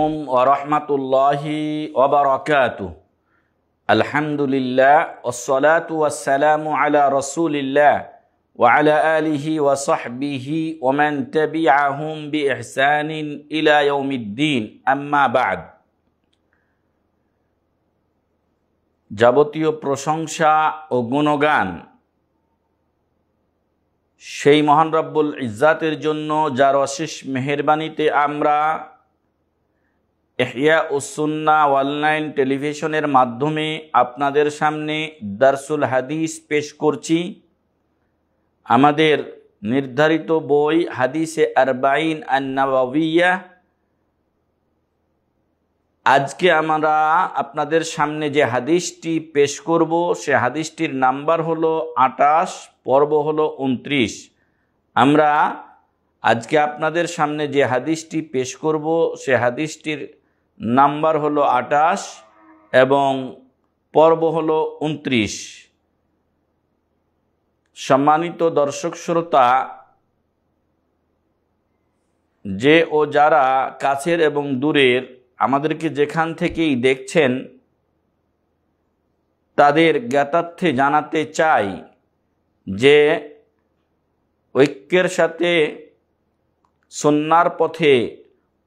আলাইকুম ওয়া রাহমাতুল্লাহি ওয়া বারাকাতুহু। আলহামদুলিল্লাহ ওয়াসসালাতু ওয়াসসালামু আলা রাসূলিল্লাহ ওয়া আলা আলিহি ওয়া সাহবিহি ওয়া মান তাবিআহুম বিইহসানিন ইলা ইয়াউমিদ্দিন, আম্মা বা'দ। যাবতীয় প্রশংসা ও গুণগান সেই মহান রব্বুল ইজ্জাতের জন্য, যার অশেষ মেহেরবানিতে আমরা ইহয়া উস সুন্নাহ অনলাইন টেলিভিশনের মাধ্যমে আপনাদের সামনে দারসুল হাদিস পেশ করছি। আমাদের নির্ধারিত বই হাদিসে আরবাঈন আন-নবওয়িয়া। আজকে আমরা আপনাদের সামনে যে হাদিসটি পেশ করব সে হাদিসটির নাম্বার হলো 28, পর্ব হলো 29। আমরা আজকে আপনাদের সামনে যে হাদিসটি পেশ করব সে হাদিসটির নাম্বার হলো 28 এবং পর্ব হলো 29। সম্মানিত দর্শক শ্রোতা, যে ও যারা কাছের এবং দূরের আমাদেরকে যেখান থেকেই দেখছেন, তাদের জ্ঞাতার্থে জানাতে চাই যে ঐক্যের সাথে সুন্নাহর পথে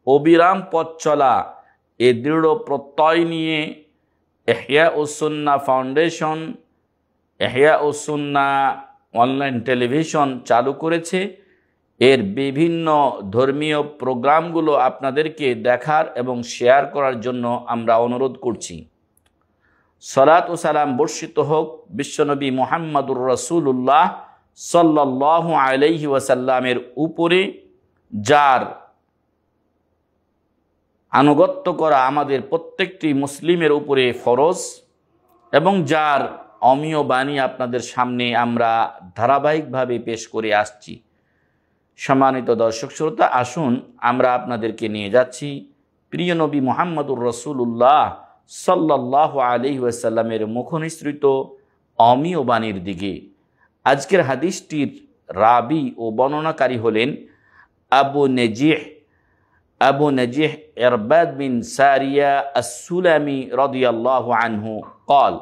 অবিরাম পথ চলা এ দৃঢ় প্রত্যয় নিয়ে ইহয়া উস সুন্নাহ ফাউন্ডেশন ইহয়া উস সুন্নাহ অনলাইন টেলিভিশন চালু করেছে। এর বিভিন্ন ধর্মীয় প্রোগ্রামগুলো আপনাদেরকে দেখার এবং শেয়ার করার জন্য আমরা অনুরোধ করছি। সালাত ও সালাম বর্ষিত হোক বিশ্বনবী মুহাম্মদুর রাসূলুল্লাহ সাল্লাল্লাহু আলাইহি ওয়াসাল্লামের উপরে, যার আনুগত্য করা আমাদের প্রত্যেকটি মুসলিমের উপরে ফরজ এবং যার অমীয় বাণী আপনাদের সামনে আমরা ধারাবাহিকভাবে পেশ করে আসছি। সম্মানিত দর্শক শ্রোতা, আসুন আমরা আপনাদেরকে নিয়ে যাচ্ছি প্রিয় নবী মুহাম্মদুর রাসূলুল্লাহ সাল্লাল্লাহু আলাইহি ওয়াসাল্লামের মুখনিসৃত অমীয় বাণীর দিকে। আজকের হাদিসটির রাবি ও বর্ণনাকারী হলেন আবু নজিহ ইরবাদ বিন সারিয়া আস-সুলামি রাদিয়াল্লাহু আনহু قال।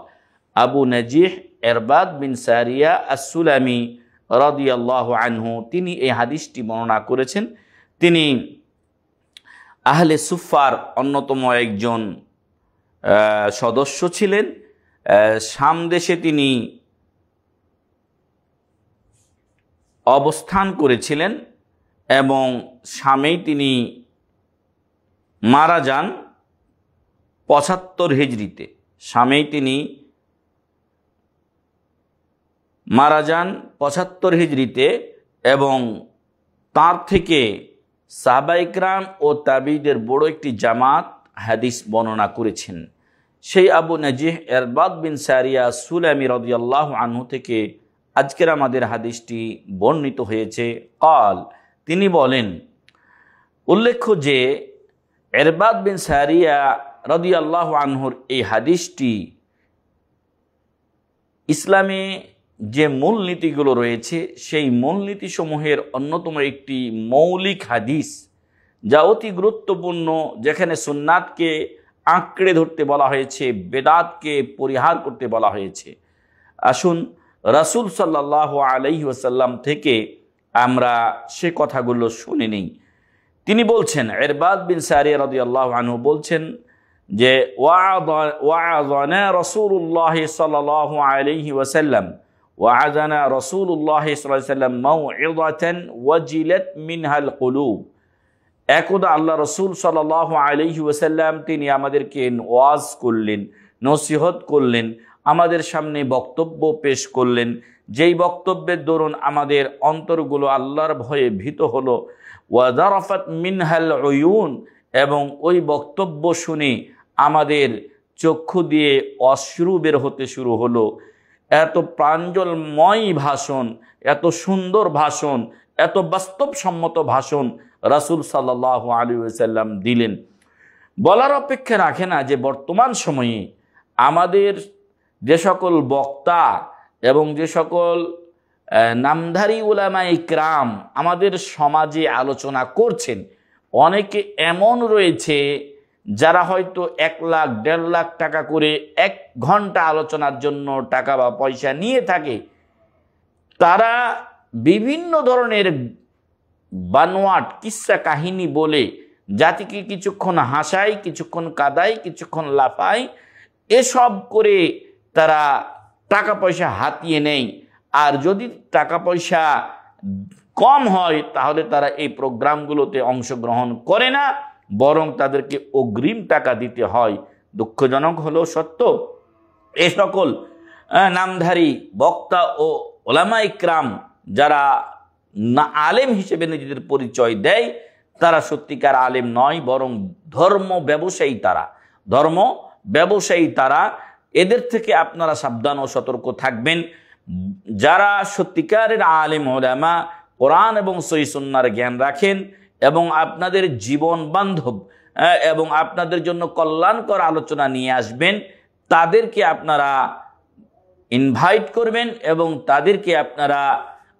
আবু নজিহ ইরবাদ বিন সারিয়া আস-সুলামি রাদিয়াল্লাহু আনহু তিনি এই হাদিসটি বর্ণনা করেছেন। তিনি আহলে সুফার অন্যতম একজন সদস্য ছিলেন। শাম দেশে তিনি অবস্থান করেছিলেন এবং শামেই তিনি মারা যান 75 হিজরিতে। শামেই তিনি মারা যান 75 হিজরিতে এবং তার থেকে সাহাবা ইকরাম ও তাবিঈদের বড় একটি জামাত হাদিস বর্ণনা করেছেন। সেই আবু নজিহ ইরবাদ বিন সারিয়া সুলামি রাদিয়াল্লাহু আনহু থেকে আজকের আমাদের হাদিসটি বর্ণিত হয়েছে। قال, তিনি বলেন, উল্লেখ্য যে ইরবাদ বিন সারিয়া রাদিয়াল্লাহু আনহুর এই হাদিসটি ইসলামে যে মূলনীতিগুলো রয়েছে সেই মূলনীতিসমূহের অন্যতম একটি মৌলিক হাদিস, যা অতি গুরুত্বপূর্ণ, যেখানে সুন্নাতকে আঁকড়ে ধরতে বলা হয়েছে, বেদাতকে পরিহার করতে বলা হয়েছে। আসুন রাসূল সাল্লাল্লাহু আলাইহি ওয়াসাল্লাম থেকে আমরা সে কথাগুলো শুনে নিই। তিনি বলছেন, ইরবাদ বিন সারিয়া রাদিয়াল্লাহু আনহু বলছেন যে ওয়া'আযানা রাসূলুল্লাহ সাল্লাল্লাহু আলাইহি ওয়াসাল্লাম ওয়া'আযানা রাসূলুল্লাহ সাল্লাল্লাহু আলাইহি ওয়াসাল্লাম মাউ'ইযাতান ওয়াজিলাত মিনহাল কুলুব। একদা আল্লাহ রাসূল সাল্লাল্লাহু আলাইহি ওয়াসাল্লাম তিনি আমাদেরকে ওয়াজ করলেন, নসিহত করলেন, আমাদের সামনে বক্তব্য পেশ করলেন, যেই বক্তব্যের দরুন আমাদের অন্তরগুলো আল্লাহর ভয়ে ভীত হলো। ওয়াযারাফাত মিনহাল উয়ুন, এবং ওই বক্তব্য শুনে আমাদের চক্ষু দিয়ে অশ্রু বের হতে শুরু হলো। এত প্রাঞ্জলময় ভাষণ, এত সুন্দর ভাষণ, এত বাস্তবসম্মত ভাষণ রাসূল সাল্লাল্লাহু আলাইহি ওয়াসাল্লাম দিলেন। বলার অপেক্ষা রাখে না যে বর্তমান সময়ে আমাদের যে সকল বক্তা এবং যে সকল নামধারী উলামা ইকরাম আমাদের সমাজে আলোচনা করছেন, অনেকে এমন রয়েছে যারা হয়তো 1 লাখ 1.5 লাখ টাকা করে 1 ঘন্টা আলোচনার জন্য টাকা বা পয়সা নিয়ে থাকে, তারা বিভিন্ন ধরনের বানোয়াট কিস্সা কাহিনী বলে জাতিকে কিছুক্ষণ হাসায়, কিছুক্ষণ কাঁদায়, কিছুক্ষণ লাফায়, এসব করে তারা টাকা পয়সা হাতিয়ে নেয়। আর যদি টাকা পয়সা কম হয় তাহলে তারা এই প্রোগ্রামগুলোতে অংশগ্রহণ করে না, বরং তাদেরকে অগ্রিম টাকা দিতে হয়। দুঃখজনক হলেও সত্য, এ সকল নামধারী বক্তা ও ওলামা ইকরাম যারা না আলেম হিসেবে নিজেদের পরিচয় দেয়, তারা সত্যিকার আলেম নয়, বরং ধর্ম ব্যবসায়ী তারা। এদের থেকে আপনারা সাবধান ও সতর্ক থাকবেন। যারা সত্যিকারের আলেম ওলামা, কোরআন এবং সহিহ সুন্নাহর জ্ঞান রাখেন এবং আপনাদের জীবন বান্ধব এবং আপনাদের জন্য কল্যাণকর আলোচনা নিয়ে আসবেন, তাদেরকে আপনারা ইনভাইট করবেন এবং তাদেরকে আপনারা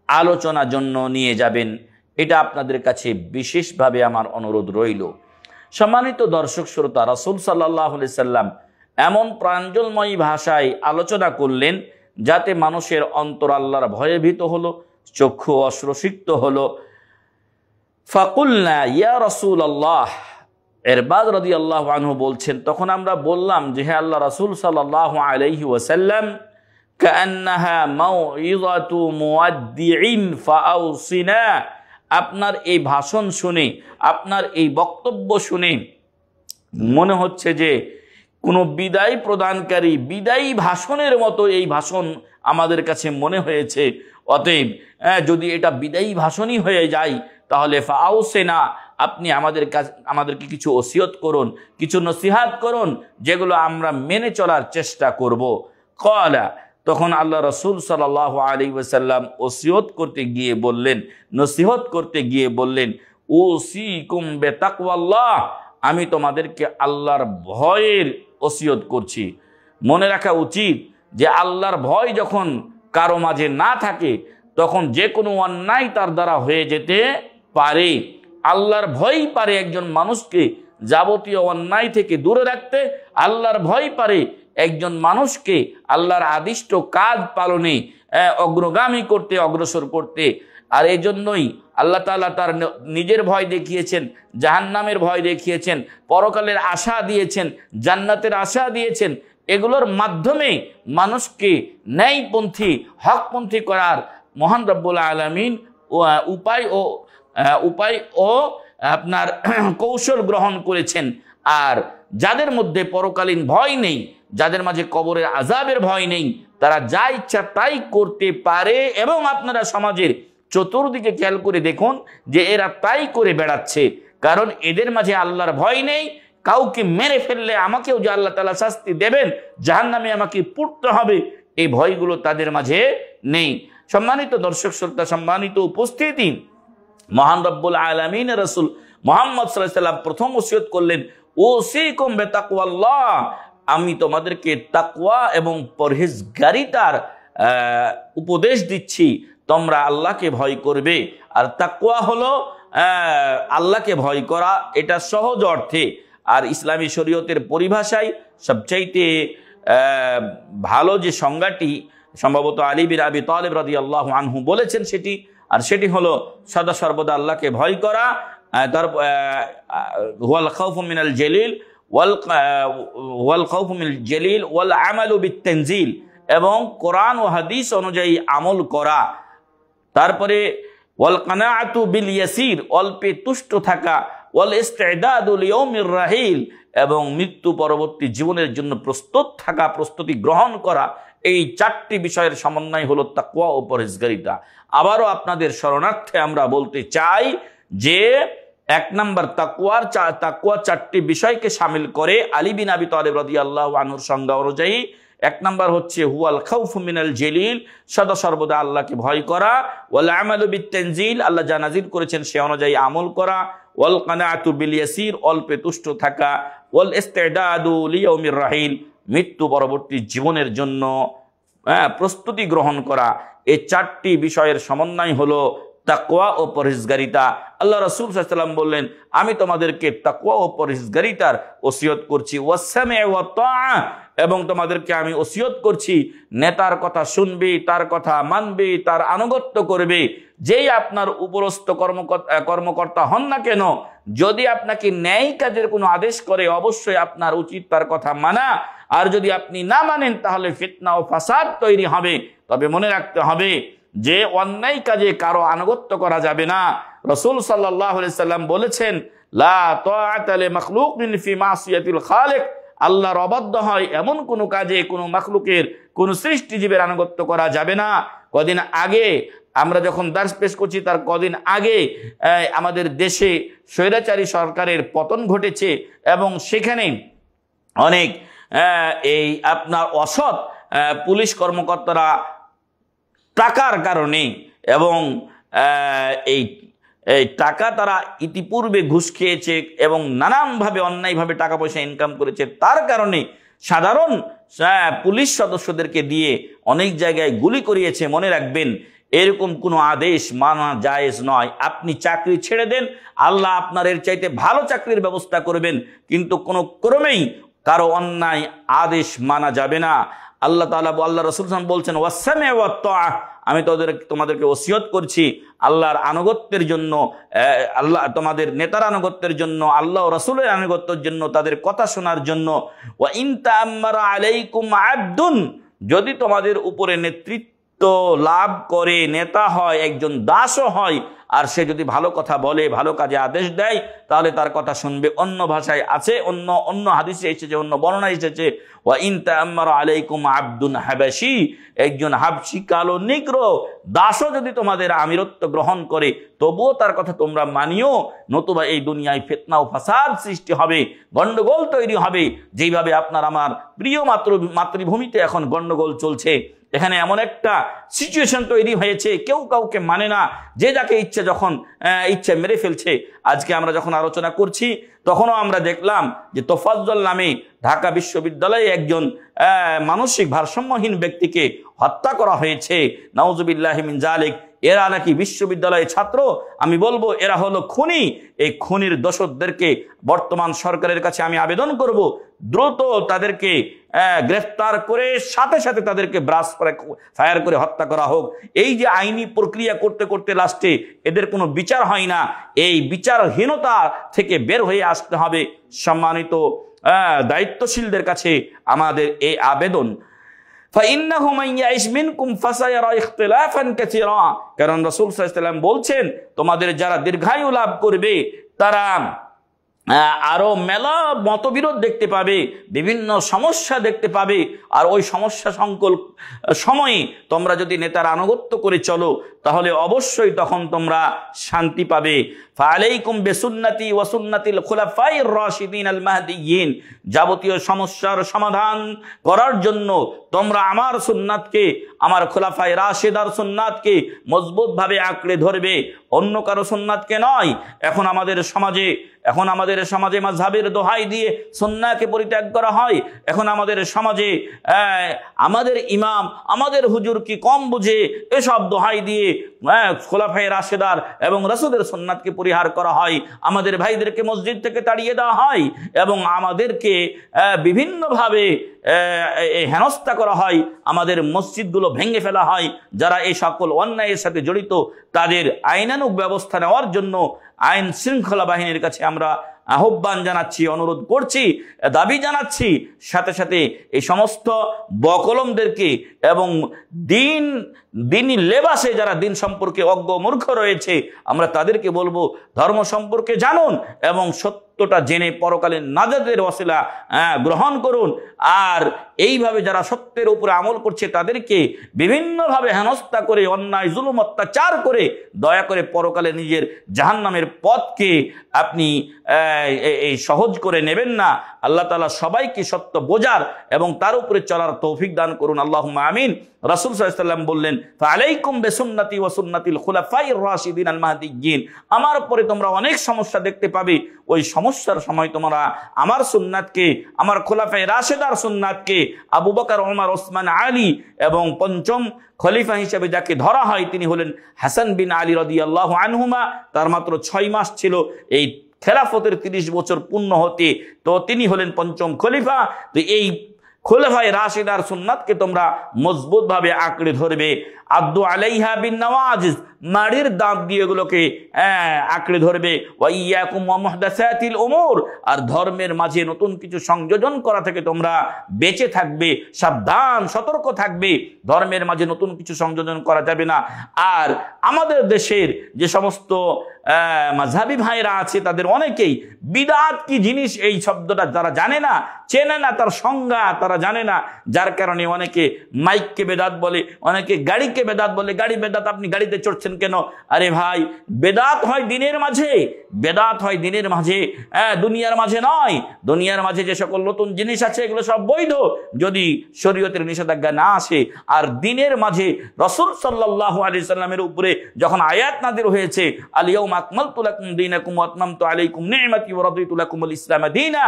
আলোচনার জন্য নিয়ে যাবেন। এটা আপনাদের কাছে বিশেষভাবে আমার অনুরোধ রইল। সম্মানিত দর্শক শ্রোতা, রাসূল সাল্লাল্লাহু আলাইহি সাল্লাম এমন প্রাঞ্জলময়ী ভাষায় আলোচনা করলেন যাতে মানুষের অন্তর আল্লাহর ভয়ে ভীত হলো, চক্ষু অশ্রুসিক্ত হলো। ফাকুলনা ইয়া রাসূলুল্লাহ, ইরবাদ রাদিয়াল্লাহু আনহু বলছেন, তখন আমরা বললাম যে হে আল্লাহ রাসূল সাল্লাল্লাহু আলাইহি ওয়াসাল্লাম, কান্নাহা মাউইযাতু মুআদ্দিইন ফাআউসিনা, আপনার এই ভাষণ শুনে, আপনার এই বক্তব্য শুনে মনে হচ্ছে যে কোনো বিদায় প্রদানকারী বিদায়ী ভাষণের মতো এই ভাষণ আমাদের কাছে মনে হয়েছে। অতএব যদি এটা বিদায়ী ভাষণই হয়ে যায় তাহলে ফাআউসিনা, আপনি আমাদেরকে কিছু ওসিয়ত করুন, কিছু নসিহাত করুন, যেগুলো আমরা মেনে চলার চেষ্টা করব। ক্বালা, তখন আল্লাহ রাসূল সাল্লাল্লাহু আলাইহি ওয়াসাল্লাম ওসিয়ত করতে গিয়ে বললেন, নসিহত করতে গিয়ে বললেন, উসিকুম বিতাকওয়াল্লাহ, আমি তোমাদেরকে আল্লাহর ভয়ের ওসিয়ত করছি। মনে রাখা উচিত যে আল্লাহর ভয় যখন কারো মাঝে না থাকে তখন যে কোনো অন্যায় তার দ্বারা হয়ে যেতে পারে। আল্লাহর ভয়ই পারে একজন মানুষকে যাবতীয় অন্যায় থেকে দূরে রাখতে। আল্লাহর ভয় পারে একজন মানুষকে আল্লাহর আদিষ্ট কাজ পালনে অগ্রগামী করতে, অগ্রসর করতে। আর এই জন্যই আল্লাহ তাআলা তার নিজের ভয় দেখিয়েছেন, জাহান্নামের ভয় দেখিয়েছেন, পরকালের আশা দিয়েছেন, জান্নাতের আশা দিয়েছেন। এগুলোর মাধ্যমে মানুষকে ন্যায়পন্থী, হকপন্থী করার মহান রব্বুল আলামিন উপায় ও আপনার কৌশল গ্রহণ করেছেন। আর যাদের মধ্যে পরকালীন ভয় নেই, যাদের মাঝে কবরের আযাবের ভয় নেই, তারা যা ইচ্ছা তাই করতে পারে। এবং আপনারা সমাজের চতুর্দিকে খেয়াল করে দেখুন যে এরা তাই করে বেড়াচ্ছে, কারণ এদের মাঝে আল্লাহর ভয় নেই। কাউকে মেরে ফেললে আমাকেও যে আল্লাহ তাআলা শাস্তি দেবেন, জাহান্নামে আমাকে পুড়তে হবে, এই ভয়গুলো তাদের মাঝে নেই। সম্মানিত দর্শক শ্রোতা, সম্মানিত উপস্থিতি, মহান রব্বুল আলামিনের রাসূল মুহাম্মদ সাল্লাল্লাহু আলাইহি ওয়াসাল্লাম প্রথম ওসিয়ত করলেন, উসিকুম বিতাকওয়াল্লাহ, আমি তোমাদেরকে তাকওয়া এবং পরহেজগারিতার উপদেশ দিচ্ছি, তোমরা আল্লাহকে ভয় করবে। আর তাকওয়া হলো আল্লাহকে ভয় করা, এটা সহজ অর্থে। আর ইসলামী শরীয়তের পরিভাষায় সবচাইতে ভালো যে সংজ্ঞাটি সম্ভবত আলী বিন আবি তালিব রাদিয়াল্লাহু আনহু বলেছেন সেটি হলো সদা সর্বদা আল্লাহকে ভয় করা। হুয়াল খাউফু মিনাল জালিল ওয়াল আমালু বিত-তানজিল, এবং কোরআন ও হাদিস অনুযায়ী আমল করা। তারপরে ওয়াল কানাআতু বিল ইয়াসির, অল্পে তুষ্ট থাকা, ওয়াল ইসতিদাদু লিয়াউমির রাহিল, এবং মৃত্যু পরবর্তী জীবনের জন্য প্রস্তুত থাকা, প্রস্তুতি গ্রহণ করা। এই 4টি বিষয়ের সমন্বয় হলো তাকওয়া ও পরহেজগারিতা। আবারও আপনাদের শরণার্থে আমরা বলতে চাই যে 1 নম্বর তাকওয়া 4টি বিষয়কে শামিল করে। আলী বিন আবি তালিব রাদিয়াল্লাহু আনহুর সংজ্ঞা অনুযায়ী 1 নম্বর হচ্ছে হুয়াল খাউফু মিনাল জালিল, সদা সর্বদা আল্লাহকে ভয় করা, ওয়াল আমালু বিত-তানজিল, আল্লাহ যা নাজিল করেছেন সে অনুযায়ী আমল করা, ওয়াল কানাআতু বিল ইয়াসির, অল্পে তুষ্ট থাকা, ওয়াল ইসতিদাদু লিয়াউমির রাহিল, মৃত্যু পরবর্তী জীবনের জন্য প্রস্তুতি গ্রহণ করা। এই 4টি বিষয়ের সমন্বয় হলো তাকওয়া ও পরহেজগারিতা। আল্লাহ রাসূল সাল্লাল্লাহু আলাইহি ওয়াসাল্লাম বললেন, আমি তোমাদেরকে তাকওয়া ও পরহেজগারিতার ওসিয়ত করছি, ওয়াসসামি ওয়া তাআ, এবং তোমাদেরকে আমি ওসিয়ত করছি নেতার কথা শুনবে, তার কথা মানবে, তার আনুগত্য করবে। যেই আপনার উপরস্থ কর্মকর্তা হন না কেন, যদি আপনাকে ন্যায় কাজের কোনো আদেশ করে অবশ্যই আপনার উচিত তার কথা মানা। আর যদি আপনি না মানেন তাহলে ফিতনা ও ফাসাদ তৈরি হবে। তবে মনে রাখতে হবে যে অন্যায় কাজে কারো আনুগত্য করা যাবে না। রাসূল সাল্লাল্লাহু আলাইহি সাল্লাম বলেছেন, লা তাআতা লিমাখলুকিন ফি মাসিয়াতিল খালিক, আল্লাহর অবাধ্য হয় এমন কোনো কাজে কোনো মাখলুকের, কোনো সৃষ্টিজীবের আনুগত্য করা যাবে না। কদিন আগে আমরা যখন দার্স পেশ করছি, তার কদিন আগে আমাদের দেশে স্বৈরাচারী সরকারের পতন ঘটেছে এবং সেখানে অনেক এই আপনার অসৎ পুলিশ কর্মকর্তারা টাকার কারণে এবং এই টাকা তারা ইতিপূর্বে ঘুষ খেয়েছে এবং নানানভাবে অন্যায়ভাবে টাকা পয়সা ইনকাম করেছে, তার কারণে সাধারণ পুলিশ সদস্যদেরকে দিয়ে অনেক জায়গায় গুলি করিয়েছে। মনে রাখবেন, এরকম কোনো আদেশ মানা জায়েজ নয়। আপনি চাকরি ছেড়ে দেন, আল্লাহ আপনার এর চাইতে ভালো চাকরির ব্যবস্থা করবেন, কিন্তু কোনো ক্রমেই কারো অন্যায় আদেশ মানা যাবে না। আল্লাহ তাআলা, আল্লাহ রাসূল বলছেন, ওয়াসসামি ওয়া তাআ, আমি তোমাদেরকে ওসিয়ত করছি আল্লাহর আনুগত্যের জন্য, আল্লাহ তোমাদের নেতার আনুগত্যের জন্য, আল্লাহ ও রাসূলের আনুগত্যের জন্য, তাদের কথা শোনার জন্য। ওয়া ইন তাআম্মারা আলাইকুম আবদুন, যদি তোমাদের উপরে নেতৃত্ব লাভ করে, নেতা হয়, একজন দাসও হয়, আর সে যদি ভালো কথা বলে, ভালো কাজে আদেশ দেয়, তাহলে তার কথা শুনবে। অন্য ভাষায় আছে, অন্য হাদিসে এসেছে, অন্য বর্ণনায় এসেছে, ওয়া ইন তাআম্মারা আলাইকুম আবদুন হাবাশী, একজন হাবশী কালো নিগ্র দাসও যদি তোমাদের আমিরত্ব গ্রহণ করে, তবুও তার কথা তোমরা মানিও, নতুবা এই দুনিয়ায় ফিতনা ও ফাসাদ সৃষ্টি হবে, গন্ডগোল তৈরি হবে। যেইভাবে আপনার আমার প্রিয় মাতৃভূমিতে এখন গন্ডগোল চলছে, এখানে এমন একটা সিচুয়েশন তৈরি হয়েছে, কেউ কাউকে মানে না, যে যাকে ইচ্ছে যখন ইচ্ছে মেরে ফেলছে। আজকে আমরা যখন আলোচনা করছি তখনও আমরা দেখলাম যে তোফাজ্জল নামে ঢাকা বিশ্ববিদ্যালয়ে একজন মানসিক ভারসাম্যহীন ব্যক্তিকে হত্যা করা হয়েছে। নাউজুবিল্লাহি মিন যালিক। এরা নাকি বিশ্ববিদ্যালয়ের ছাত্র। আমি বলবো এরা হলো খুনি। এই খুনির দোষরদেরকে বর্তমান সরকারের কাছে আমি আবেদন করব, দ্রুত তাদেরকে গ্রেফতার করে সাথে সাথে তাদেরকে ব্রাশ করে ফায়ার করে হত্যা করা হোক। এই যে আইনি প্রক্রিয়া করতে করতে লাস্টে এদের কোনো বিচার হয় না, এই বিচারহীনতা থেকে বের হয়ে আসতে হবে। সম্মানিত দায়িত্বশীলদের কাছে আমাদের এই আবেদন। فإنه من يعش منكم فسيرى اختلافا كثيرا, কারণ রাসূল সাল্লাল্লাহু আলাইহি ওয়াসাল্লাম বলছেন, তোমাদের যারা দীর্ঘায়ু লাভ করবে তারা আরো মেলা মতবিরোধ দেখতে পাবে, বিভিন্ন সমস্যা দেখতে পাবে। আর ওই সমস্যা সংকুল সময়ে তোমরা যদি নেতার আনুগত্য করে চলো, তাহলে অবশ্যই তখন তোমরা শান্তি পাবে। ফালাইকুম বিসুন্নতি ওয়া সুন্নাতিল খুলাফাইর রাশিদিন আল মাহদিয়িন, যাবতীয় সমস্যার সমাধান করার জন্য তোমরা আমার সুন্নাতকে, আমার খুলাফায়ে রাশিদার সুন্নাতকে মজবুতভাবে আঁকড়ে ধরবে, অন্য কারো সুন্নাতকে নয়। এখন আমাদের সমাজে মাযহাবের দোহাই দিয়ে সুন্নাহকে পরিত্যাগ করা হয়। এখন আমাদের সমাজে আমাদের ইমাম, আমাদের হুজুর কি কম বুঝে, এসব দোহাই দিয়ে খোলাফায়ে রাশেদার এবং রাসূলের সুন্নাতকে পরিহার করা হয়। আমাদের ভাইদেরকে মসজিদ থেকে তাড়িয়ে দেওয়া হয় এবং আমাদেরকে বিভিন্নভাবে হেনস্থা করা হয়, আমাদের মসজিদগুলো ভেঙে ফেলা হয়। যারা এই সকল অন্যায়ের সাথে জড়িত তাদের আইনানুগ ব্যবস্থা নেওয়ার জন্য আইন শৃঙ্খলা বাহিনীর কাছে আমরা আহ্বান জানাচ্ছি, অনুরোধ করছি, দাবি জানাচ্ছি। সাথে সাথে এই সমস্ত বকলমদেরকে এবং দিনী লেবাসে যারা দিন সম্পর্কে অজ্ঞ মূর্খ রয়েছে, আমরা তাদেরকে বলবো ধর্ম সম্পর্কে জানুন এবং সত্যটা জেনে পরকালীন নাজাতের ওয়াসিলা গ্রহণ করুন। আর এইভাবে যারা সত্যের উপরে আমল করছে তাদেরকে বিভিন্নভাবে হেনস্থা করে, অন্যায় জুলুম অত্যাচার করে দয়া করে পরকালে নিজের জাহান্নামের পথকে আপনি এই সহজ করে নেবেন না। আল্লাহ তাআলা সবাইকে সত্য বোঝার এবং তার উপরে চলার তৌফিক দান করুন, আল্লাহুম্মা আমিন। রাসূল সাল্লাল্লাহু আলাইহি ওয়াসাল্লাম বললেন, ফালাইকুম বিসুন্নতি ওয়া সুন্নাতিল খুলাফাইর রাশিদিন আল মাহদিয়িন, আমার পরে তোমরা অনেক সমস্যা দেখতে পাবে, ওই সমস্যার সময় তোমরা আমার সুন্নাতকে, আমার খোলাফায়ে রাশেদার সুন্নাতকে, আবু বকর, ওমর, ওসমান, আলী এবং পঞ্চম খলিফা হিসেবে যাকে ধরা হয় তিনি হলেন হাসান বিন আলী রাদিয়াল্লাহু আনহুমা। তার মাত্র 6 মাস ছিল এই খেলাফতের 30 বছর পূর্ণ হতে, তো তিনি হলেন পঞ্চম খলিফা। তো এই খোলাফায়ে রাশেদার সুন্নাতকে তোমরা মজবুত ভাবে আঁকড়ে ধরবে। আদ্দু আলাইহা বিন নওয়াজিজ, মাড়ির দাঁত দিয়ে এগুলোকে আঁকড়ে ধরবে। ওয়া ইয়াকুম ওয়া মুহদাসাতিল উমুর, আর ধর্মের মাঝে নতুন কিছু সংযোজন করা থেকে তোমরা বেঁচে থাকবে, সাবধান সতর্ক থাকবে। ধর্মের মাঝে নতুন কিছু সংযোজন করা যাবে না। আর আমাদের দেশের যে সমস্ত মাযহাবী ভাইরা আছে তাদের অনেকেই বিদআত কি জিনিস এই শব্দটা যারা জানে না, চেনে না, তার সংজ্ঞা তারা জানে না, যার কারণে অনেকে মাইককে বেদাত বলে, অনেকে গাড়িকে বেদাত বলে। গাড়ি বেদাত, আপনি গাড়িতে চড়ছেন কেন? আরে ভাই, বেদাত হয় দিনের মাঝে, বেদাত হয় দিনের মাঝে, দুনিয়ার মাঝে নয়। দুনিয়ার মাঝে যে সকল নতুন জিনিস আছে এগুলো সব বৈধ যদি শরীয়তের নিষেধাজ্ঞা না আসে। আর দিনের মাঝে রাসূল সাল্লাল্লাহু আলাইহি সাল্লামের উপরে যখন আয়াত নাযিল হয়েছে, আল ইয়াউমা আকমালতু লাকুম দীনাকুম ওয়া আতমামতু আলাইকুম নি'মাতি ওয়া রাদিতু লাকুমুল ইসলাম দীনা,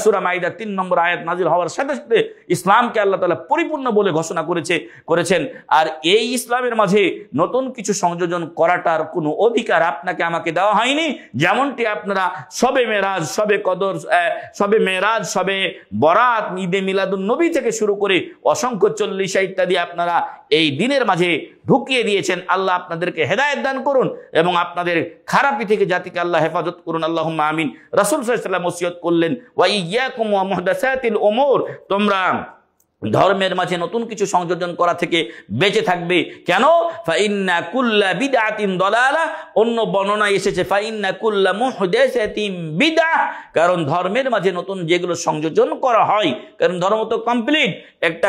সূরা মাইদা 3 নম্বর আয়াত নাযিল হওয়ার সাথে সাথে ইসলামকে আল্লাহ তাআলা পরিপূর্ণ বলে ঘোষণা করেছেন। আর এই ইসলামের মাঝে নতুন কিছু সংযোজন করাটার কোনো অধিকার আপনাকে আমাকে দেওয়া হয়নি। যেমনটি আপনারা শবে মেরাজ, শবে কদর, শবে মেরাজ, শবে বরাত, ঈদে মিলাদুন নবী থেকে শুরু করে অসংখ্য 40 ইত্যাদি আপনারা এই দিনের মাঝে ঢুকিয়ে দিয়েছেন। আল্লাহ আপনাদেরকে হেদায়েত দান করুন এবং আপনাদের খারাপি থেকে জাতিকে আল্লাহ হেফাজত করুন, আল্লাহুম্মা আমিন। রাসূল সাল্লাল্লাহু আলাইহি ওয়াসাল্লাম ওসিয়ত করলেন, ওয়া ইয়্যাকুম ওয়া মুহদাসাতিল উমুর, তোমরা ধর্মের মাঝে নতুন কিছু সংযোজন করা থেকে বেঁচে থাকবে। কেন? ফাইন্না কুল্লা বিদআতিন দালালাহ, অন্য বর্ণনায় এসেছে ফাইন্না কুল্লা মুহদাসাতিন বিদআহ, কারণ ধর্মের মাঝে নতুন যেগুলো সংযোজন করা হয়, কারণ ধর্ম তো কমপ্লিট। একটা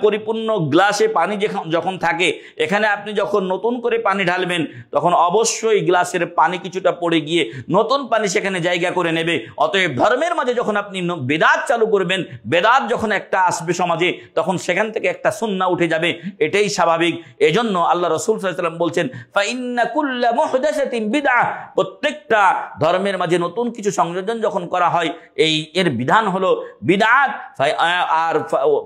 পরিপূর্ণ গ্লাসে পানি যখন থাকে, এখানে আপনি যখন নতুন করে পানি ঢালবেন তখন অবশ্যই গ্লাসের পানি কিছুটা পড়ে গিয়ে নতুন পানি সেখানে জায়গা করে নেবে। অতএব ধর্মের মাঝে যখন আপনি বেদাত চালু করবেন, বেদাত যখন একটা আসবে সমাজে, তখন সেখান থেকে একটা সুন্নাহ উঠে যাবে, এটাই স্বাভাবিক। এজন্য আল্লাহ রাসূল সাল্লাল্লাহু আলাইহি ওয়াসাল্লাম বলছেন ফাইন্না কুল্লা মুহদাসাতিন বিদআহ, প্রত্যেকটা ধর্মের মাঝে নতুন কিছু সংযোজন যখন করা হয় এর বিধান হলো বিদআত। আর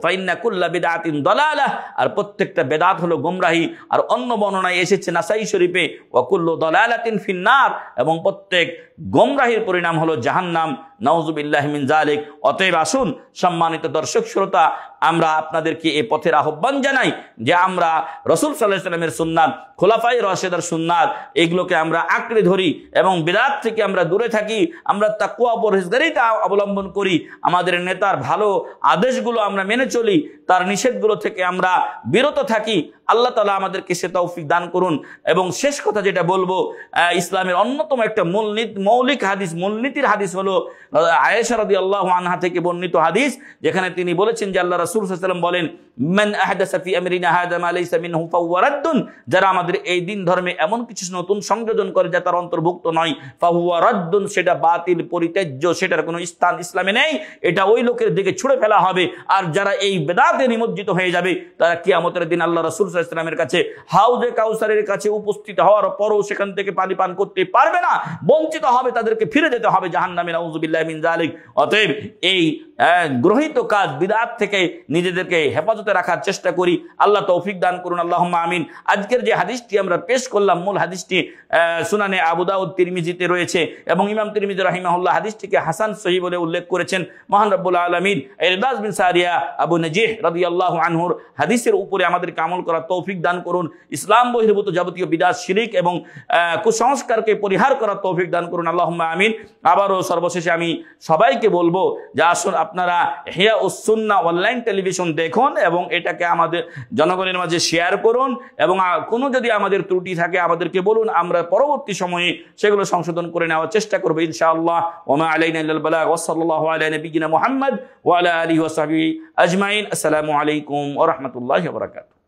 ফাইন্না কুল্লা বিদআতিন দালালাহ, আর প্রত্যেকটা বেদাত হলো গোমরাহি। আর অন্য বর্ণনায় এসেছে নাসাই শরীফে ওয়া কুল্লু দালালাতিন ফিন্নার, এবং প্রত্যেক গোমরাহির পরিণাম হলো জাহান্নাম, নাউযুবিল্লাহি মিন যালিক। অতএব আসুন সম্মানিত দর্শক শ্রোতা, আমরা আপনাদেরকে এই পথের আহ্বান জানাই যে আমরা রাসূল সাল্লাল্লাহু আলাইহি ওয়াসাল্লামের সুন্নাত, খোলাফায়ে রাশেদার সুন্নাত, এগুলোকে আমরা আঁকড়ে ধরি এবং বিদআত থেকে আমরা দূরে থাকি। আমরা তাকওয়া পরহেজগারিতা অবলম্বন করি, আমাদের নেতার ভালো আদেশগুলো আমরা মেনে চলি, তার নিষেধগুলো থেকে আমরা বিরত থাকি। আল্লাহ তাআলা আমাদেরকে সে তৌফিক দান করুন। এবং শেষ কথা যেটা বলবো, ইসলামের অন্যতম একটা মৌলিক হাদিস, মূলনীতির হাদিস হলো আয়েশা রাদিয়াল্লাহু আনহা থেকে বর্ণিত হাদিস, যেখানে তিনি বলেছেন যে আল্লাহ রাসূল সাল্লাল্লাহু আলাইহি ওয়াসাল্লাম বলেন, মান আহদাসা ফি আমরিনা হাযা মা লাইসা মিনহু ফাহুয়া রাদ্দুন, যারা আমাদের এই দিন ধর্মে এমন কিছু নতুন সংযোজন করে যা তার অন্তর্ভুক্ত নয়, ফাহুয়া রাদ্দুন, সেটা বাতিল, পরিত্যাজ্য, সেটার কোনো স্থান ইসলামে নেই, এটা ওই লোকের দিকে ছুড়ে ফেলা হবে। আর যারা এই বেদাতে নিমজ্জিত হয়ে যাবে তারা কিয়ামতের দিন আল্লাহ রাসূল সাল্লাল্লাহু আলাইহি ওয়াসাল্লামের কাছে হাউজে কাউসারের কাছে উপস্থিত হওয়ার পরও সেখান থেকে পানি পান করতে পারবে না, বঞ্চিত হবে, তাদেরকে ফিরে যেতে হবে জাহান্নামে, নাউযুবিল্লাহি মিন যালিক। অতএব এই গ্রহীত কাজ বিদআত থেকে নিজেদেরকে হেফাজতে রাখার চেষ্টা করি। আল্লাহ তৌফিক দান করুন, আল্লাহুম্মা আমিন। আজকের যে হাদিসটি আমরা পেশ করলাম, মূল হাদিসটি সুনানে আবু দাউদ, তিরমিজিতে রয়েছে এবং ইমাম তিরমিজি রাহিমাহুল্লাহ হাদিসটিকে হাসান সহিহ বলে উল্লেখ করেছেন। মহান রব্বুল আলামিন ইরবাজ বিন সারিয়া আবু নজিহ রাদিয়াল্লাহু আনহুর হাদিসের উপরে আমাদেরকে আমল করার তৌফিক দান করুন। ইসলাম বহির্ভূত যাবতীয় বিদআত, শিরক এবং কুসংস্কারকে পরিহার করার তৌফিক দান করুন, আল্লাহুম্মা আমিন। আবারও সর্বশেষে আমি সবাইকে বলবো যে আসুন আপনারা ইহয়া উস সুন্নাহ অনলাইন টেলিভিশন দেখুন এবং এটাকে আমাদের জনগণের মাঝে শেয়ার করুন, এবং কোনো যদি আমাদের ত্রুটি থাকে আমাদেরকে বলুন, আমরা পরবর্তী সময়ে সেগুলো সংশোধন করে নেওয়ার চেষ্টা করব ইনশাআল্লাহ। ওয়া মা আলাইনা ইল্লাল বালাগ, ওয়া সাল্লাল্লাহু আলা নবিয়িনা মুহাম্মদ ওয়া আলা আলিহি ওয়া সাহবিহি আজমাইন। আসসালামু আলাইকুম ওয়া রাহমাতুল্লাহি ওয়া বারাকাতুহু।